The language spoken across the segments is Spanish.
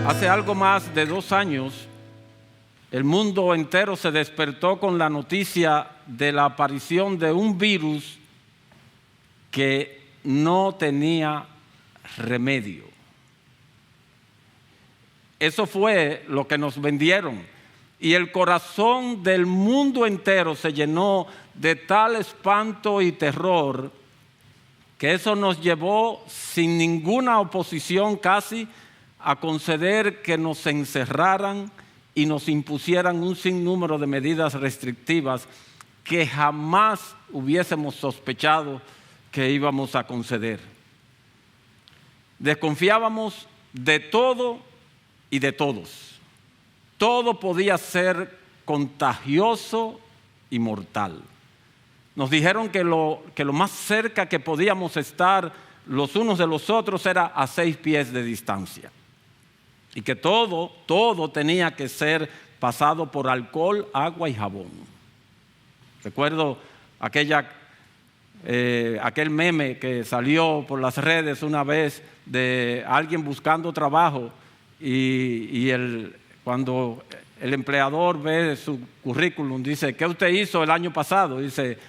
Hace algo más de 2 años, el mundo entero se despertó con la noticia de la aparición de un virus que no tenía remedio. Eso fue lo que nos vendieron. Y el corazón del mundo entero se llenó de tal espanto y terror que eso nos llevó, sin ninguna oposición casi, a conceder que nos encerraran y nos impusieran un sinnúmero de medidas restrictivas que jamás hubiésemos sospechado que íbamos a conceder. Desconfiábamos de todo y de todos. Todo podía ser contagioso y mortal. Nos dijeron que lo más cerca que podíamos estar los unos de los otros era a 6 pies de distancia. Y que todo tenía que ser pasado por alcohol, agua y jabón. Recuerdo aquel meme que salió por las redes una vez de alguien buscando trabajo y cuando el empleador ve su currículum, dice: ¿qué usted hizo el año pasado? Dice: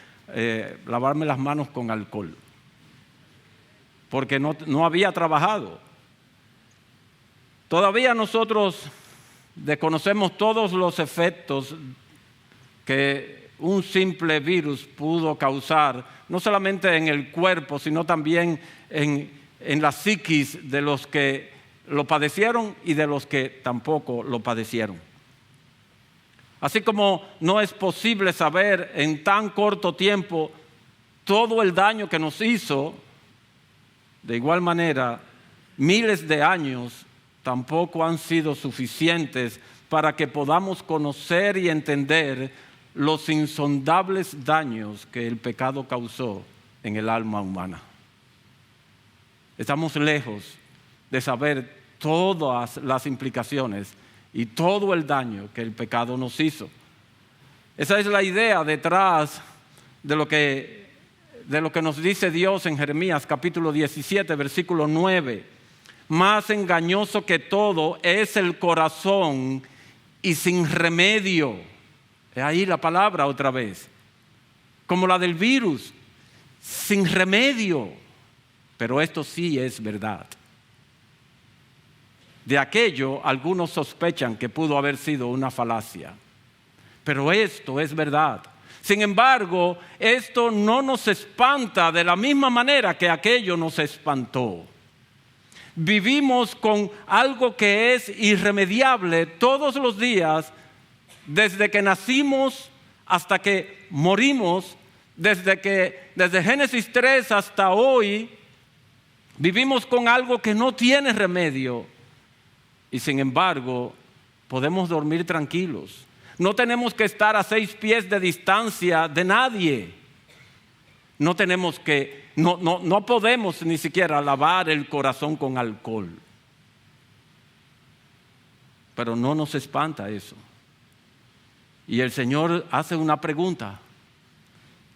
lavarme las manos con alcohol, porque no había trabajado. Todavía nosotros desconocemos todos los efectos que un simple virus pudo causar, no solamente en el cuerpo, sino también en la psiquis de los que lo padecieron y de los que tampoco lo padecieron. Así como no es posible saber en tan corto tiempo todo el daño que nos hizo, de igual manera, miles de años tampoco han sido suficientes para que podamos conocer y entender los insondables daños que el pecado causó en el alma humana. Estamos lejos de saber todas las implicaciones y todo el daño que el pecado nos hizo. Esa es la idea detrás de lo que nos dice Dios en Jeremías capítulo 17, versículo 9. Más engañoso que todo es el corazón y sin remedio. Es ahí la palabra otra vez. Como la del virus, sin remedio. Pero esto sí es verdad. De aquello algunos sospechan que pudo haber sido una falacia. Pero esto es verdad. Sin embargo, esto no nos espanta de la misma manera que aquello nos espantó. Vivimos con algo que es irremediable todos los días, desde que nacimos hasta que morimos, desde Génesis 3 hasta hoy, vivimos con algo que no tiene remedio. Y sin embargo, podemos dormir tranquilos. No tenemos que estar a 6 pies de distancia de nadie. No podemos ni siquiera lavar el corazón con alcohol. Pero no nos espanta eso. Y el Señor hace una pregunta: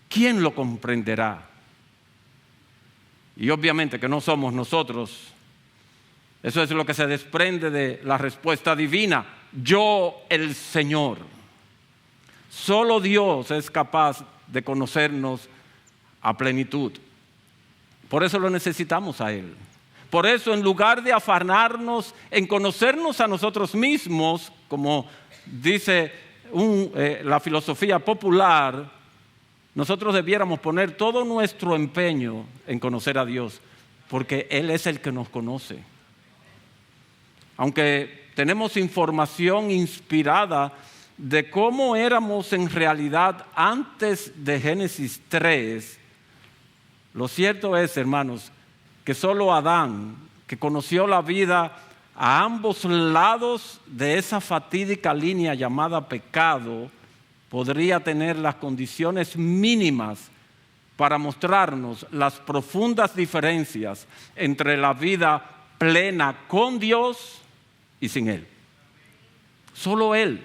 ¿quién lo comprenderá? Y obviamente que no somos nosotros. Eso es lo que se desprende de la respuesta divina. Yo, el Señor. Solo Dios es capaz de conocernos a plenitud. Por eso lo necesitamos a Él. Por eso, en lugar de afanarnos en conocernos a nosotros mismos, como dice la filosofía popular, nosotros debiéramos poner todo nuestro empeño en conocer a Dios, porque Él es el que nos conoce. Aunque tenemos información inspirada de cómo éramos en realidad antes de Génesis 3, lo cierto es, hermanos, que solo Adán, que conoció la vida a ambos lados de esa fatídica línea llamada pecado, podría tener las condiciones mínimas para mostrarnos las profundas diferencias entre la vida plena con Dios y sin Él. Solo Él.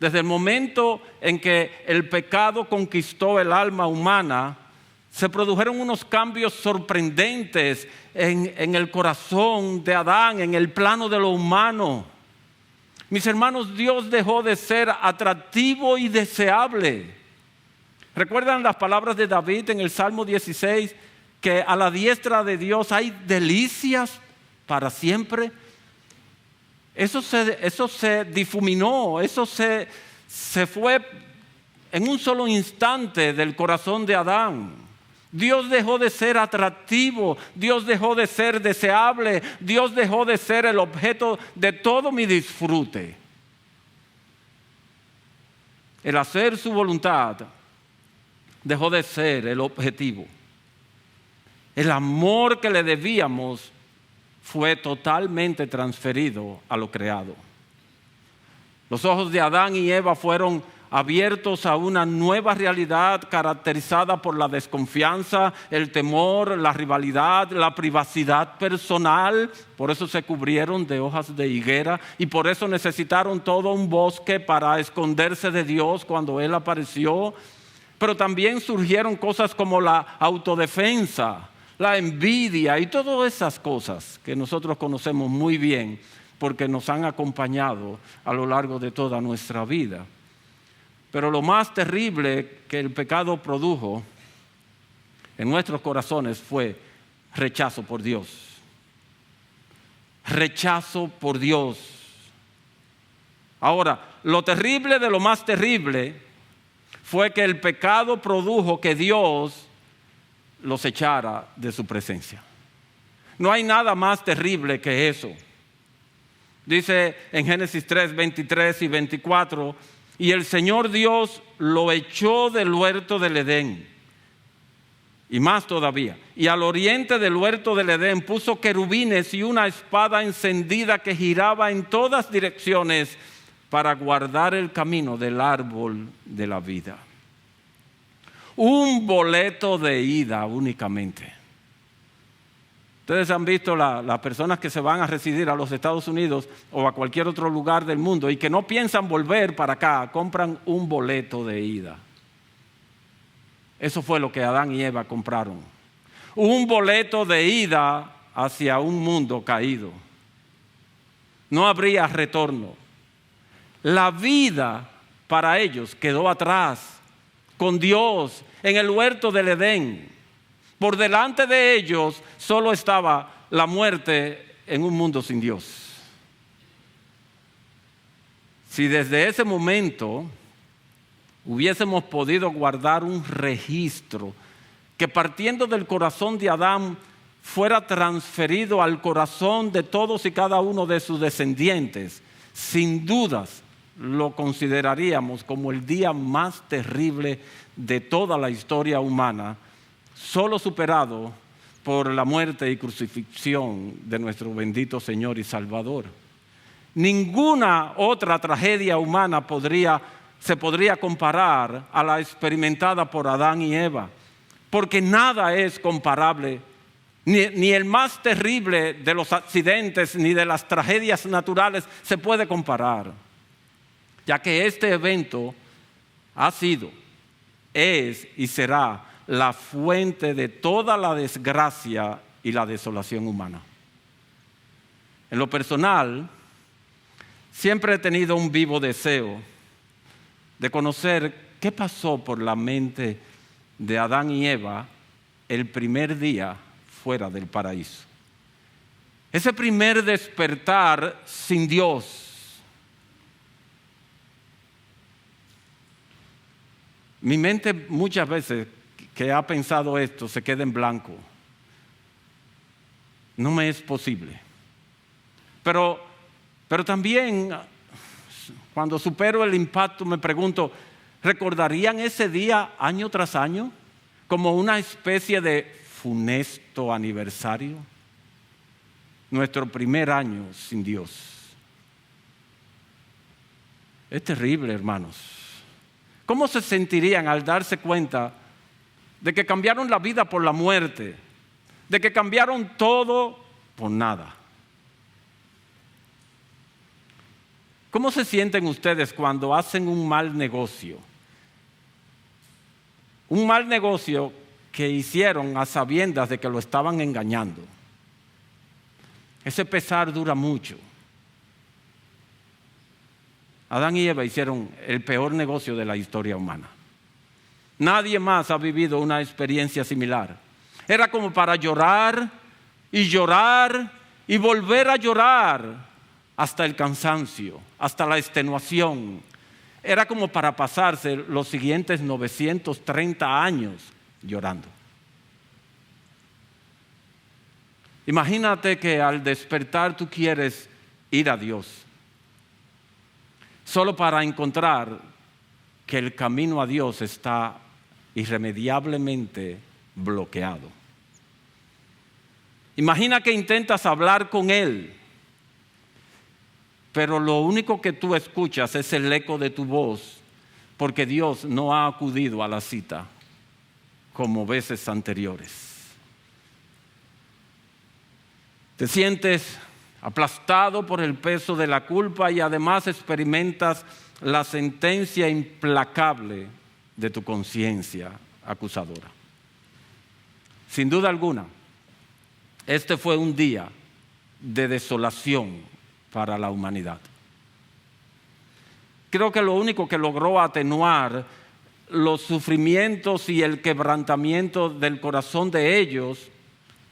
Desde el momento en que el pecado conquistó el alma humana, se produjeron unos cambios sorprendentes en el corazón de Adán, en el plano de lo humano. Mis hermanos, Dios dejó de ser atractivo y deseable. ¿Recuerdan las palabras de David en el Salmo 16? Que a la diestra de Dios hay delicias para siempre. Eso se difuminó, eso se fue en un solo instante del corazón de Adán. Dios dejó de ser atractivo, Dios dejó de ser deseable, Dios dejó de ser el objeto de todo mi disfrute. El hacer su voluntad dejó de ser el objetivo. El amor que le debíamos fue totalmente transferido a lo creado. Los ojos de Adán y Eva fueron abiertos a una nueva realidad caracterizada por la desconfianza, el temor, la rivalidad, la privacidad personal. Por eso se cubrieron de hojas de higuera y por eso necesitaron todo un bosque para esconderse de Dios cuando Él apareció. Pero también surgieron cosas como la autodefensa, la envidia y todas esas cosas que nosotros conocemos muy bien porque nos han acompañado a lo largo de toda nuestra vida. Pero lo más terrible que el pecado produjo en nuestros corazones fue rechazo por Dios. Rechazo por Dios. Ahora, lo terrible de lo más terrible fue que el pecado produjo que Dios los echara de su presencia. No hay nada más terrible que eso. Dice en Génesis 3, 23 y 24, y el Señor Dios lo echó del huerto del Edén. Y más todavía, y al oriente del huerto del Edén puso querubines y una espada encendida que giraba en todas direcciones para guardar el camino del árbol de la vida. Un boleto de ida únicamente. Ustedes han visto las personas que se van a residir a los Estados Unidos o a cualquier otro lugar del mundo y que no piensan volver para acá, compran un boleto de ida. Eso fue lo que Adán y Eva compraron. Un boleto de ida hacia un mundo caído. No habría retorno. La vida para ellos quedó atrás, con Dios, en el huerto del Edén. Por delante de ellos solo estaba la muerte en un mundo sin Dios. Si desde ese momento hubiésemos podido guardar un registro que partiendo del corazón de Adán fuera transferido al corazón de todos y cada uno de sus descendientes, sin dudas lo consideraríamos como el día más terrible de toda la historia humana, solo superado por la muerte y crucifixión de nuestro bendito Señor y Salvador. Ninguna otra tragedia humana se podría comparar a la experimentada por Adán y Eva, porque nada es comparable, ni el más terrible de los accidentes, ni de las tragedias naturales se puede comparar, ya que este evento ha sido, es y será la fuente de toda la desgracia y la desolación humana. En lo personal, siempre he tenido un vivo deseo de conocer qué pasó por la mente de Adán y Eva el primer día fuera del paraíso. Ese primer despertar sin Dios. Mi mente muchas veces que ha pensado esto se queda en blanco. No me es posible. Pero también cuando supero el impacto me pregunto, ¿recordarían ese día año tras año como una especie de funesto aniversario? Nuestro primer año sin Dios. Es terrible, hermanos. ¿Cómo se sentirían al darse cuenta de que cambiaron la vida por la muerte, de que cambiaron todo por nada? ¿Cómo se sienten ustedes cuando hacen un mal negocio? Un mal negocio que hicieron a sabiendas de que lo estaban engañando. Ese pesar dura mucho. Adán y Eva hicieron el peor negocio de la historia humana. Nadie más ha vivido una experiencia similar. Era como para llorar y llorar y volver a llorar hasta el cansancio, hasta la extenuación. Era como para pasarse los siguientes 930 años llorando. Imagínate que al despertar tú quieres ir a Dios, solo para encontrar que el camino a Dios está irremediablemente bloqueado. Imagina que intentas hablar con Él, pero lo único que tú escuchas es el eco de tu voz, porque Dios no ha acudido a la cita como veces anteriores. Te sientes aplastado por el peso de la culpa y además experimentas la sentencia implacable de tu conciencia acusadora. Sin duda alguna, este fue un día de desolación para la humanidad. Creo que lo único que logró atenuar los sufrimientos y el quebrantamiento del corazón de ellos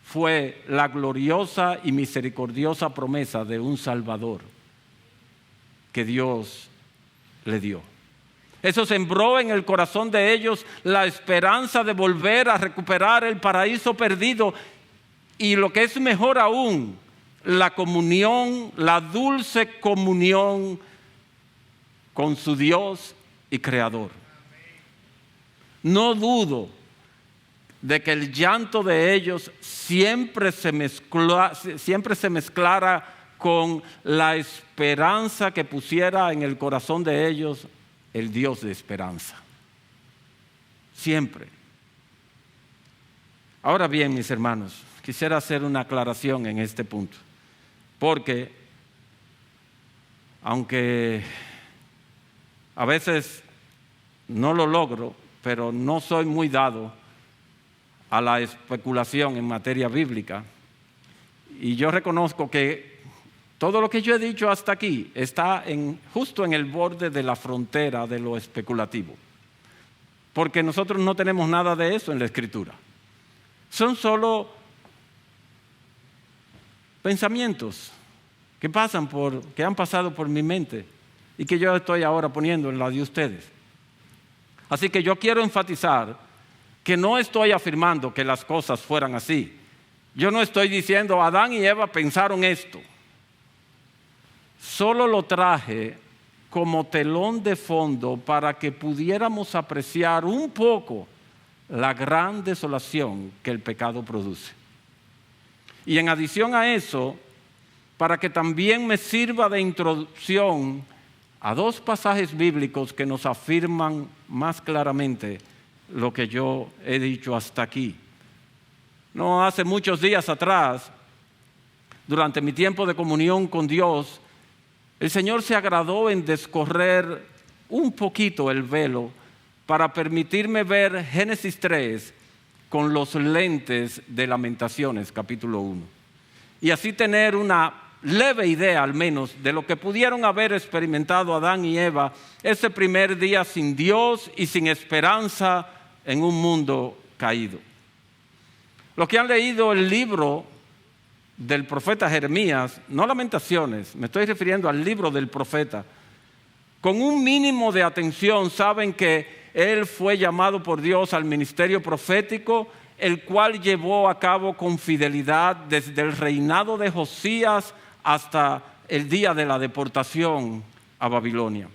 fue la gloriosa y misericordiosa promesa de un Salvador que Dios le dio. Eso sembró en el corazón de ellos la esperanza de volver a recuperar el paraíso perdido y, lo que es mejor aún, la comunión, la dulce comunión con su Dios y Creador. No dudo de que el llanto de ellos siempre se mezclara con la esperanza que pusiera en el corazón de ellos el Dios de esperanza. Siempre. Ahora bien, mis hermanos, quisiera hacer una aclaración en este punto, porque aunque a veces no lo logro, pero no soy muy dado a la especulación en materia bíblica, y yo reconozco que todo lo que yo he dicho hasta aquí está justo en el borde de la frontera de lo especulativo, porque nosotros no tenemos nada de eso en la Escritura. Son solo pensamientos que han pasado por mi mente y que yo estoy ahora poniendo en la de ustedes. Así que yo quiero enfatizar que no estoy afirmando que las cosas fueran así. Yo no estoy diciendo Adán y Eva pensaron esto. Solo lo traje como telón de fondo para que pudiéramos apreciar un poco la gran desolación que el pecado produce. Y en adición a eso, para que también me sirva de introducción a dos pasajes bíblicos que nos afirman más claramente lo que yo he dicho hasta aquí. No hace muchos días atrás, durante mi tiempo de comunión con Dios, el Señor se agradó en descorrer un poquito el velo para permitirme ver Génesis 3 con los lentes de Lamentaciones, capítulo 1. Y así tener una leve idea al menos de lo que pudieron haber experimentado Adán y Eva ese primer día sin Dios y sin esperanza en un mundo caído. Los que han leído el libro del profeta Jeremías, no Lamentaciones, me estoy refiriendo al libro del profeta, con un mínimo de atención saben que él fue llamado por Dios al ministerio profético, el cual llevó a cabo con fidelidad desde el reinado de Josías hasta el día de la deportación a Babilonia.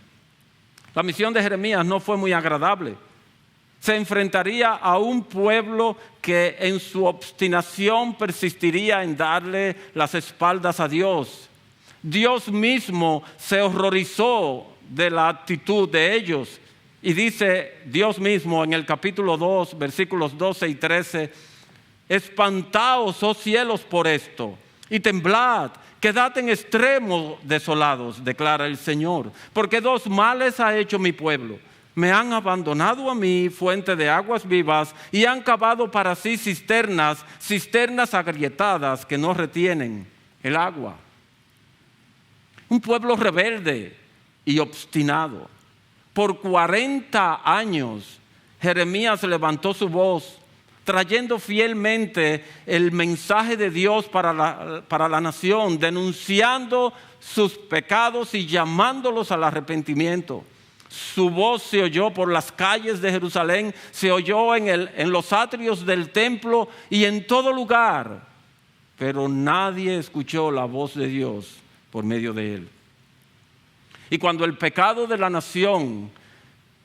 La misión de Jeremías no fue muy agradable. Se enfrentaría a un pueblo que en su obstinación persistiría en darle las espaldas a Dios. Dios mismo se horrorizó de la actitud de ellos. Y dice Dios mismo en el capítulo 2, versículos 12 y 13, espantaos, oh cielos, por esto, y temblad, quedad en extremo desolados, declara el Señor, porque dos males ha hecho mi pueblo. Me han abandonado a mí, fuente de aguas vivas, y han cavado para sí cisternas, cisternas agrietadas que no retienen el agua. Un pueblo rebelde y obstinado. Por 40 años Jeremías levantó su voz, trayendo fielmente el mensaje de Dios para la nación, denunciando sus pecados y llamándolos al arrepentimiento. Su voz se oyó por las calles de Jerusalén, se oyó en los atrios del templo y en todo lugar, pero nadie escuchó la voz de Dios por medio de él. Y cuando el pecado de la nación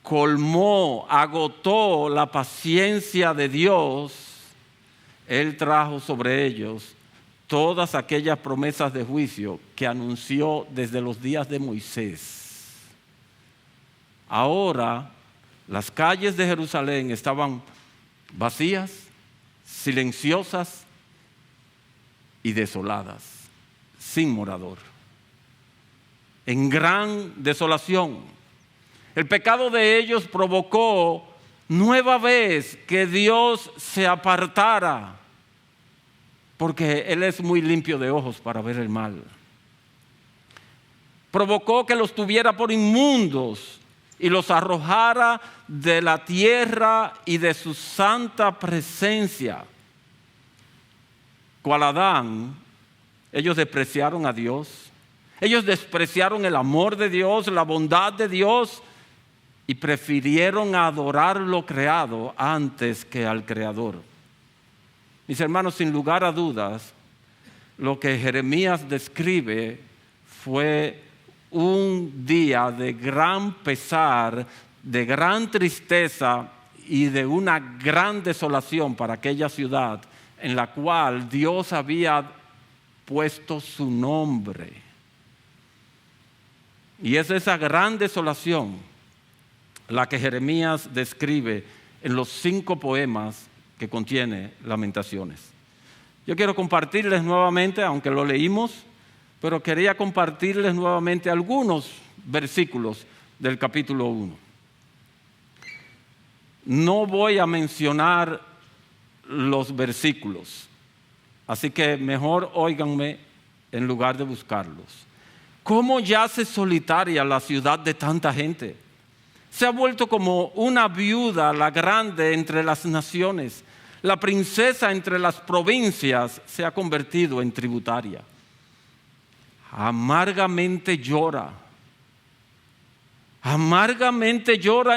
colmó, agotó la paciencia de Dios, Él trajo sobre ellos todas aquellas promesas de juicio que anunció desde los días de Moisés. Ahora las calles de Jerusalén estaban vacías, silenciosas y desoladas, sin morador, en gran desolación. El pecado de ellos provocó nueva vez que Dios se apartara, porque Él es muy limpio de ojos para ver el mal. Provocó que los tuviera por inmundos y los arrojara de la tierra y de su santa presencia. Cual Adán, ellos despreciaron a Dios. Ellos despreciaron el amor de Dios, la bondad de Dios, y prefirieron adorar lo creado antes que al Creador. Mis hermanos, sin lugar a dudas, lo que Jeremías describe fue un día de gran pesar, de gran tristeza y de una gran desolación para aquella ciudad en la cual Dios había puesto su nombre. Y es esa gran desolación la que Jeremías describe en los 5 poemas que contiene Lamentaciones. Yo quiero compartirles nuevamente, aunque lo leímos, pero quería compartirles nuevamente algunos versículos del capítulo 1. No voy a mencionar los versículos, así que mejor óiganme en lugar de buscarlos. ¿Cómo yace solitaria la ciudad de tanta gente? Se ha vuelto como una viuda la grande entre las naciones. La princesa entre las provincias se ha convertido en tributaria. Amargamente llora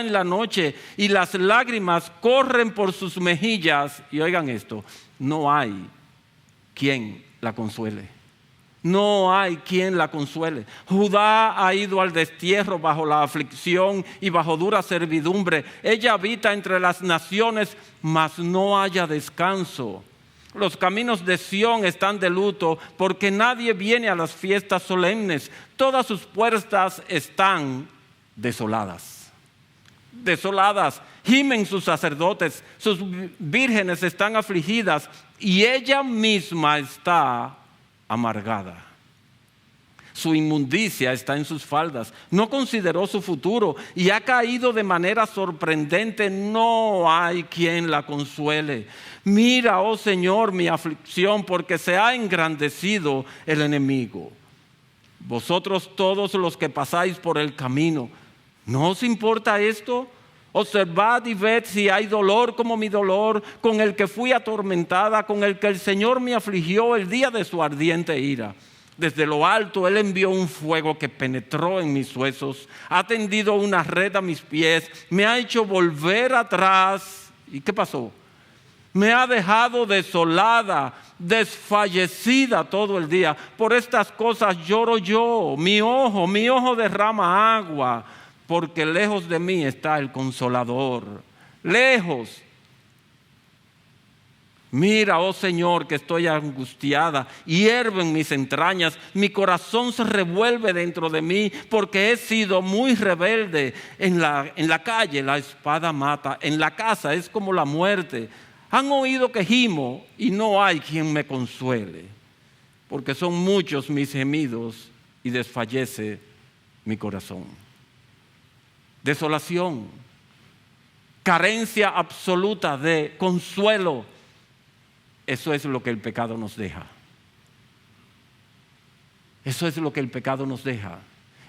en la noche y las lágrimas corren por sus mejillas. Y oigan esto, no hay quien la consuele. No hay quien la consuele. Judá ha ido al destierro bajo la aflicción y bajo dura servidumbre. Ella habita entre las naciones, mas no haya descanso. Los caminos de Sión están de luto, porque nadie viene a las fiestas solemnes. Todas sus puertas están desoladas. Desoladas, gimen sus sacerdotes, sus vírgenes están afligidas, y ella misma está amargada. Su inmundicia está en sus faldas. No consideró su futuro y ha caído de manera sorprendente. No hay quien la consuele. Mira, oh Señor, mi aflicción, porque se ha engrandecido el enemigo. Vosotros todos los que pasáis por el camino, ¿no os importa esto? Observad y ved si hay dolor como mi dolor, con el que fui atormentada, con el que el Señor me afligió el día de su ardiente ira. Desde lo alto Él envió un fuego que penetró en mis huesos, ha tendido una red a mis pies, me ha hecho volver atrás. ¿Y qué pasó? Me ha dejado desolada, desfallecida todo el día. Por estas cosas lloro yo, mi ojo derrama agua, porque lejos de mí está el Consolador. Lejos. Mira, oh Señor, que estoy angustiada, hierven mis entrañas, mi corazón se revuelve dentro de mí, porque he sido muy rebelde. En la calle la espada mata, en la casa es como la muerte. Han oído que gimo y no hay quien me consuele, porque son muchos mis gemidos y desfallece mi corazón. desolación, carencia absoluta de consuelo. Eso es lo que el pecado nos deja. Eso es lo que el pecado nos deja.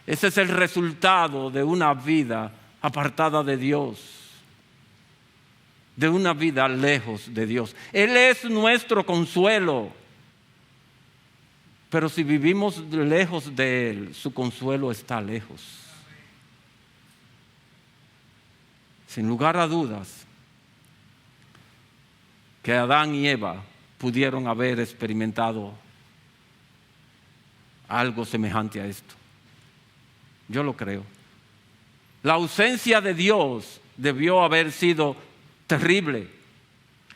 Ese es el resultado de una vida apartada de Dios, de una vida lejos de Dios. Él es nuestro consuelo. Pero si vivimos lejos de Él, su consuelo está lejos. Sin lugar a dudas, que Adán y Eva pudieron haber experimentado algo semejante a esto. Yo lo creo. La ausencia de Dios debió haber sido terrible.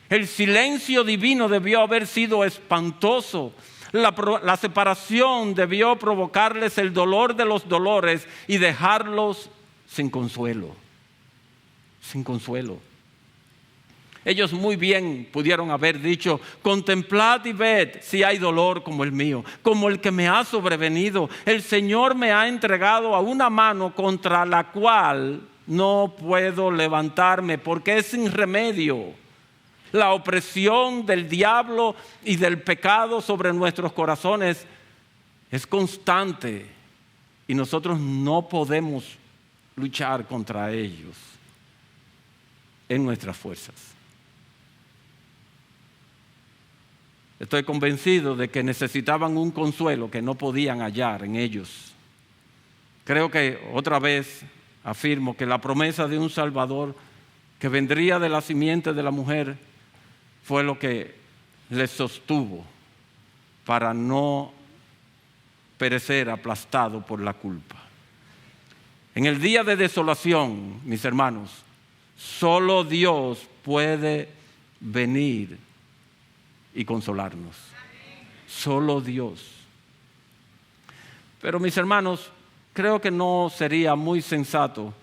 El silencio divino debió haber sido espantoso. La separación debió provocarles el dolor de los dolores y dejarlos sin consuelo. Sin consuelo. Ellos muy bien pudieron haber dicho: contemplad y ved si hay dolor como el mío, como el que me ha sobrevenido. El Señor me ha entregado a una mano contra la cual no puedo levantarme, porque es sin remedio. La opresión del diablo y del pecado sobre nuestros corazones es constante y nosotros no podemos luchar contra ellos en nuestras fuerzas. Estoy convencido de que necesitaban un consuelo que no podían hallar en ellos. Creo que otra vez afirmo que la promesa de un Salvador que vendría de la simiente de la mujer fue lo que les sostuvo para no perecer aplastado por la culpa. En el día de desolación, mis hermanos, solo Dios puede venir y consolarnos. Solo Dios. Pero mis hermanos, creo que no sería muy sensato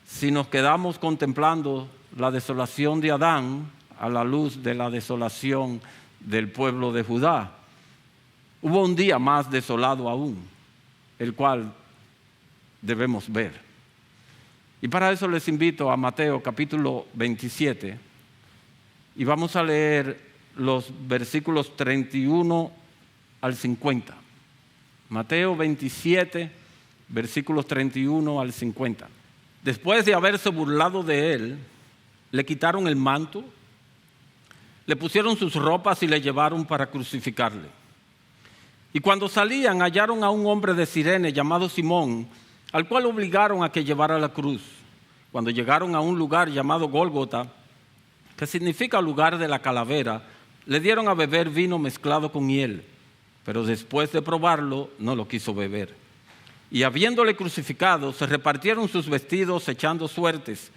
si nos quedamos contemplando la desolación de Adán a la luz de la desolación del pueblo de Judá. Hubo un día más desolado aún, el cual debemos ver. Y para eso les invito a Mateo capítulo 27 y vamos a leer los versículos 31 al 50. Mateo 27, versículos 31 al 50. Después de haberse burlado de él, le quitaron el manto, le pusieron sus ropas y le llevaron para crucificarle. Y cuando salían, hallaron a un hombre de Cirene llamado Simón, al cual obligaron a que llevara la cruz. Cuando llegaron a un lugar llamado Gólgota, que significa lugar de la calavera, le dieron a beber vino mezclado con hiel, pero después de probarlo no lo quiso beber. Y habiéndole crucificado, se repartieron sus vestidos echando suertes,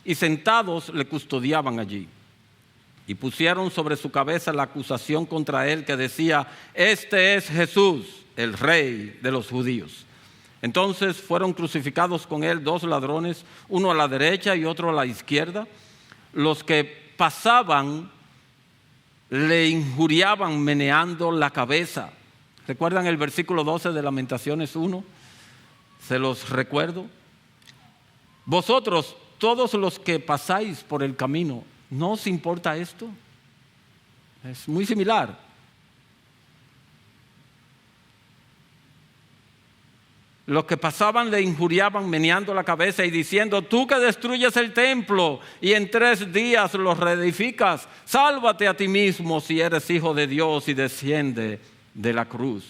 y sentados le custodiaban allí. Y pusieron sobre su cabeza la acusación contra él que decía: este es Jesús, el Rey de los judíos. Entonces fueron crucificados con él 2 ladrones, uno a la derecha y otro a la izquierda. Los que pasaban le injuriaban meneando la cabeza. ¿Recuerdan el versículo 12 de Lamentaciones 1? Se los recuerdo. Vosotros, todos los que pasáis por el camino, ¿no os importa esto? Es muy similar. Los que pasaban le injuriaban meneando la cabeza y diciendo: tú que destruyes el templo y en 3 días lo reedificas, sálvate a ti mismo si eres hijo de Dios y desciende de la cruz.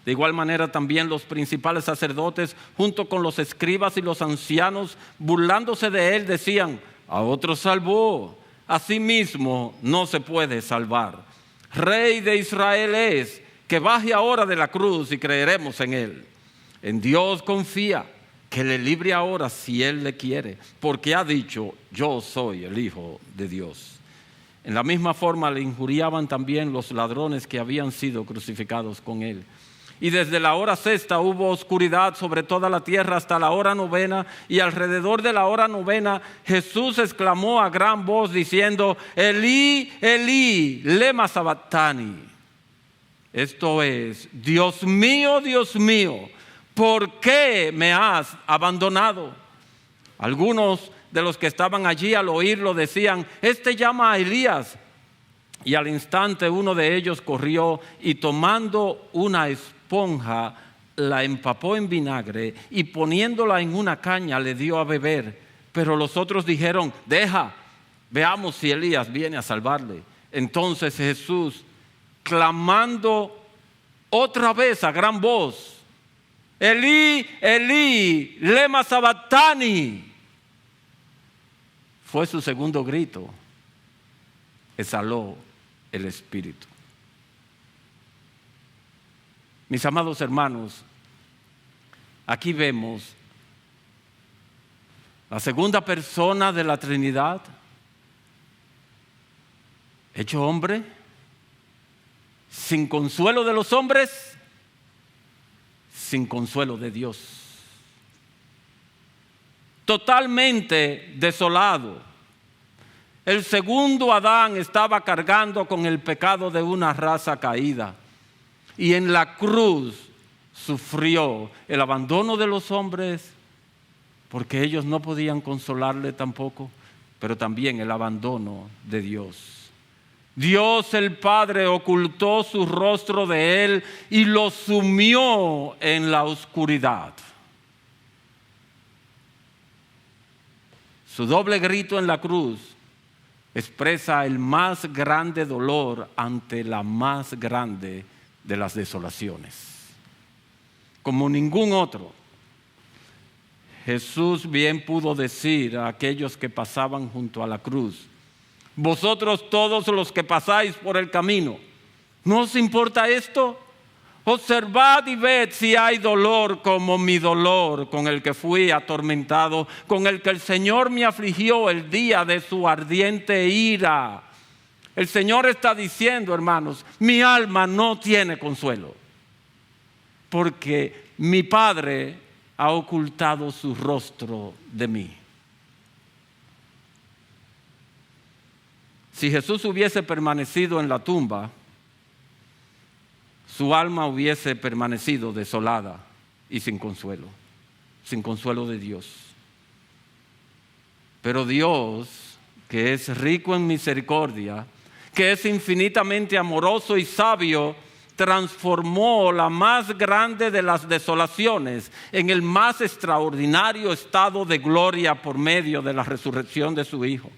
De igual manera también los principales sacerdotes, junto con los escribas y los ancianos, burlándose de él, decían: a otro salvó, a sí mismo no se puede salvar. Rey de Israel es, que baje ahora de la cruz y creeremos en él. En Dios confía, que le libre ahora si él le quiere, porque ha dicho: yo soy el Hijo de Dios. En la misma forma le injuriaban también los ladrones que habían sido crucificados con él. Y desde la hora 6 hubo oscuridad sobre toda la tierra hasta la hora 9, y alrededor de la hora 9 Jesús exclamó a gran voz diciendo: Elí, Elí, lema sabactani. Esto es: Dios mío, ¿por qué me has abandonado? Algunos de los que estaban allí al oírlo decían: este llama a Elías. Y al instante uno de ellos corrió y tomando una esponja la empapó en vinagre y poniéndola en una caña le dio a beber. Pero los otros dijeron: deja, veamos si Elías viene a salvarle. Entonces Jesús, clamando otra vez a gran voz: Elí, Elí, lema sabactani. Fue su segundo grito. Exhaló el espíritu. Mis amados hermanos, aquí vemos la segunda persona de la Trinidad, hecho hombre, sin consuelo de los hombres, sin consuelo de Dios, totalmente desolado. El segundo Adán estaba cargando con el pecado de una raza caída y en la cruz sufrió el abandono de los hombres porque ellos no podían consolarle tampoco, pero también el abandono de Dios. Dios el Padre ocultó su rostro de él y lo sumió en la oscuridad. Su doble grito en la cruz expresa el más grande dolor ante la más grande de las desolaciones. Como ningún otro, Jesús bien pudo decir a aquellos que pasaban junto a la cruz: vosotros todos los que pasáis por el camino, ¿no os importa esto? Observad y ved si hay dolor como mi dolor, con el que fui atormentado, con el que el Señor me afligió el día de su ardiente ira. El Señor está diciendo, hermanos, mi alma no tiene consuelo, porque mi Padre ha ocultado su rostro de mí. Si Jesús hubiese permanecido en la tumba, su alma hubiese permanecido desolada y sin consuelo de Dios. Pero Dios, que es rico en misericordia, que es infinitamente amoroso y sabio, transformó la más grande de las desolaciones en el más extraordinario estado de gloria por medio de la resurrección de su Hijo.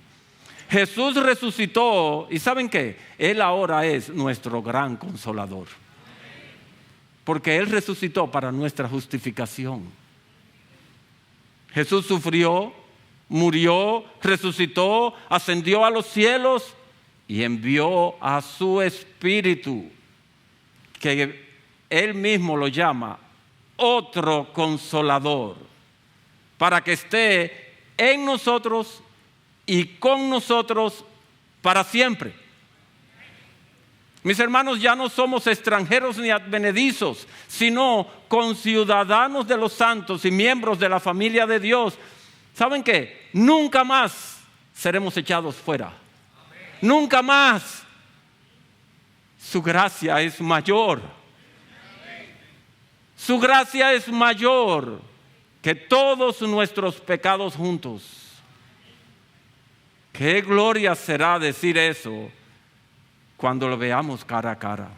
Jesús resucitó y ¿saben qué? Él ahora es nuestro gran consolador. Porque Él resucitó para nuestra justificación. Jesús sufrió, murió, resucitó, ascendió a los cielos y envió a su Espíritu, que Él mismo lo llama otro consolador, para que esté en nosotros y con nosotros para siempre. Mis hermanos, ya no somos extranjeros ni advenedizos, sino conciudadanos de los santos y miembros de la familia de Dios. ¿Saben qué? Nunca más seremos echados fuera. Nunca más. Su gracia es mayor. Su gracia es mayor que todos nuestros pecados juntos. Qué gloria será decir eso cuando lo veamos cara a cara.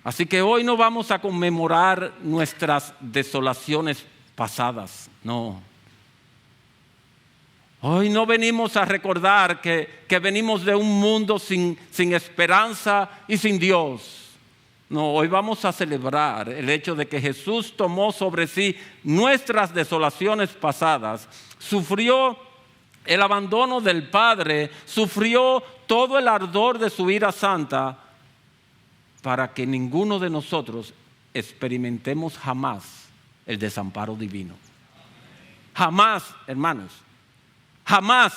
Así que hoy no vamos a conmemorar nuestras desolaciones pasadas, no. Hoy no venimos a recordar que venimos de un mundo sin esperanza y sin Dios. No, hoy vamos a celebrar el hecho de que Jesús tomó sobre sí nuestras desolaciones pasadas, sufrió el abandono del Padre, sufrió todo el ardor de su ira santa para que ninguno de nosotros experimentemos jamás el desamparo divino. Jamás, hermanos, jamás.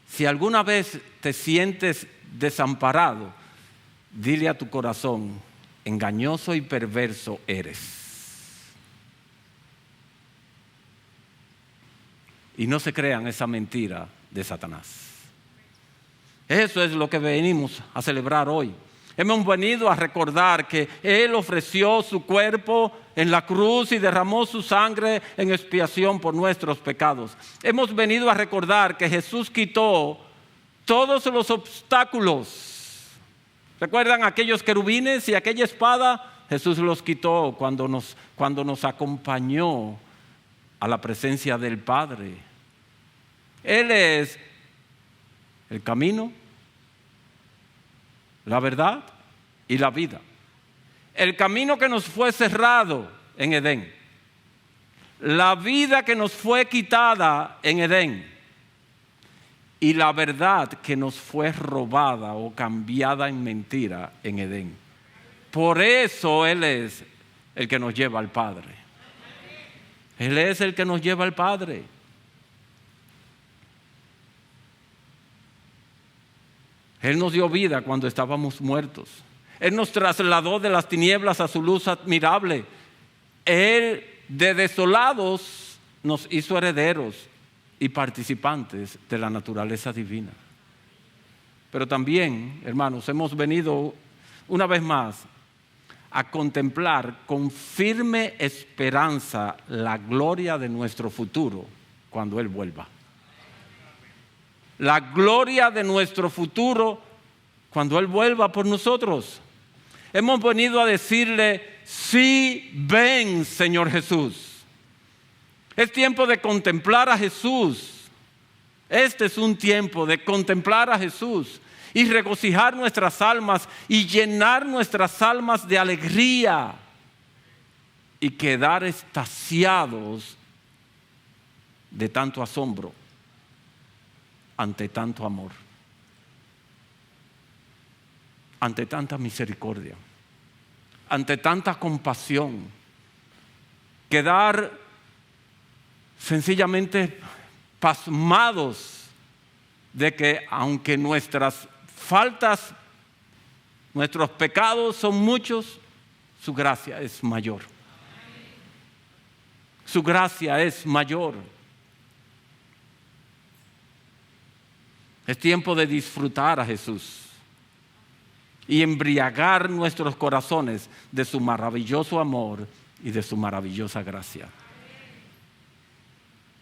Si alguna vez te sientes desamparado, dile a tu corazón: engañoso y perverso eres. Y no se crean esa mentira de Satanás. Eso es lo que venimos a celebrar hoy. Hemos venido a recordar que Él ofreció su cuerpo en la cruz y derramó su sangre en expiación por nuestros pecados. Hemos venido a recordar que Jesús quitó todos los obstáculos. ¿Recuerdan aquellos querubines y aquella espada? Jesús los quitó cuando nos acompañó a la presencia del Padre. Él es el camino, la verdad y la vida. El camino que nos fue cerrado en Edén. La vida que nos fue quitada en Edén. Y la verdad que nos fue robada o cambiada en mentira en Edén. Por eso Él es el que nos lleva al Padre. Él es el que nos lleva al Padre. Él nos dio vida cuando estábamos muertos. Él nos trasladó de las tinieblas a su luz admirable. Él de desolados nos hizo herederos y participantes de la naturaleza divina. Pero también, hermanos, hemos venido una vez más a contemplar con firme esperanza la gloria de nuestro futuro cuando Él vuelva. La gloria de nuestro futuro cuando Él vuelva por nosotros. Hemos venido a decirle, sí, ven, Señor Jesús. Es tiempo de contemplar a Jesús. Este es un tiempo de contemplar a Jesús y regocijar nuestras almas y llenar nuestras almas de alegría y quedar extasiados de tanto asombro ante tanto amor, ante tanta misericordia, ante tanta compasión. Quedar sencillamente pasmados de que aunque nuestras faltas, nuestros pecados son muchos, su gracia es mayor. Su gracia es mayor. Es tiempo de disfrutar a Jesús y embriagar nuestros corazones de su maravilloso amor y de su maravillosa gracia.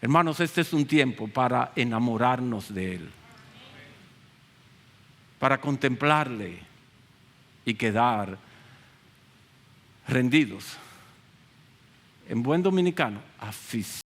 Hermanos, este es un tiempo para enamorarnos de Él, para contemplarle y quedar rendidos, en buen dominicano, asfixiados